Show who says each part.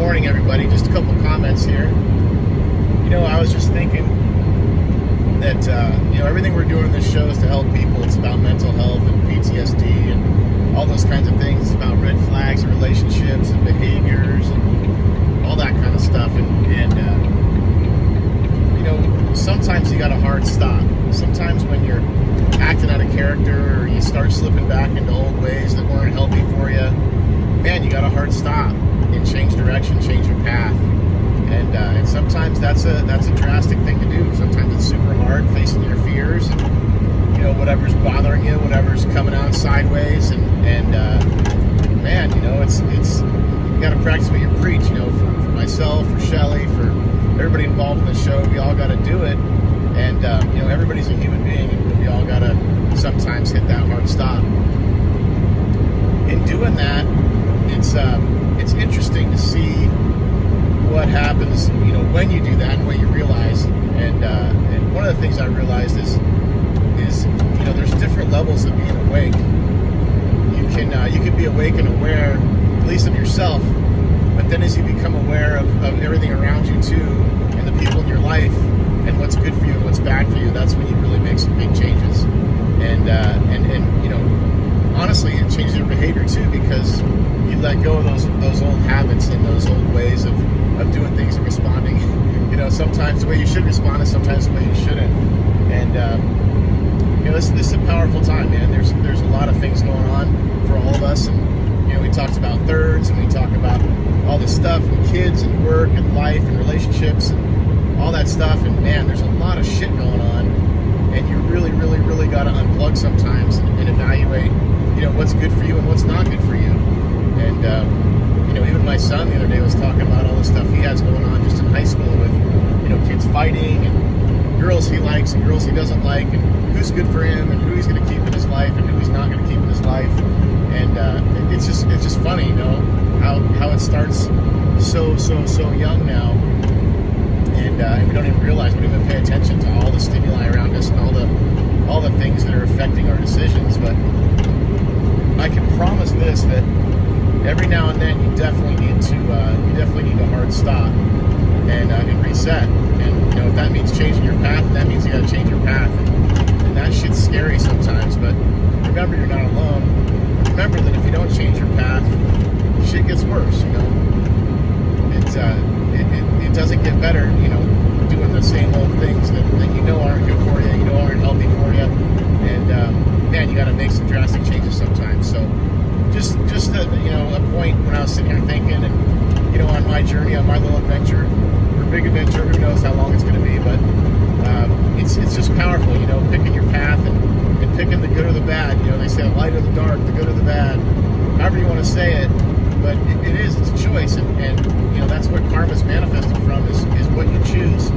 Speaker 1: morning, everybody. Just a couple comments here. I was just thinking that, everything we're doing in this show is to help people. It's about mental health and PTSD and all those kinds of things. It's about red flags and relationships and behaviors and all that kind of stuff. Sometimes you got a hard stop. Sometimes when you're acting out of character or you start slipping back into old ways that weren't healthy for you, man, you got a hard stop and change direction, change your path. And sometimes that's a drastic thing to do. Sometimes it's super hard, facing your fears, and, whatever's bothering you, whatever's coming out sideways, and man, it's you got to practice what you preach. For myself, for Shelly, for everybody involved in the show, we all got to do it. And everybody's a human being, and we all got to sometimes hit that hard stop. In doing that, it's interesting to see what happens, when you do that and what you realize. And one of the things I realized is there's different levels of being awake. You can be awake and aware, at least of yourself, but then as you become aware of everything around you too, and the people in your life, and what's good for you and what's bad for you, that's when you really make some big changes. And honestly, it changes your behavior too, because you let go of those old habits and those old ways of doing things and responding. Sometimes the way you should respond is sometimes the way you shouldn't. And this is a powerful time, man. There's a lot of things going on for all of us, and we talked about thirds, and we talk about all this stuff, and kids, and work, and life, and relationships, and all that stuff. And man, there's a lot of shit going on, and you really, really, really got to unplug sometimes and evaluate, what's good for you and what's not good for you. And even my son the other day was talking about all the stuff he has going on just in high school with, kids fighting and girls he likes and girls he doesn't like, and who's good for him and who he's going to keep in his life and who he's not going to keep in his life. And it's just funny, how it starts so young now, and we don't even realize, we don't even pay attention to all the stimuli around us and all the things that are affecting our decisions. But I can promise this, that every now and then you definitely need a hard stop and reset. And if that means changing your path, that means you got to change your path. And that shit's scary sometimes. But remember, you're not alone. Remember that if you don't change your path, shit gets worse. It doesn't get better. Doing the same old things that aren't good for you, aren't healthy for you. And man, you got to make some drastic changes sometimes. So just a point when I was sitting here thinking, and on my journey, on my little adventure, or big adventure, who knows how long it's going to be, but it's just powerful, picking your path and picking the good or the bad. They say the light or the dark, the good or the bad, however you want to say it, but it's a choice, and that's what karma's manifested from, is what you choose.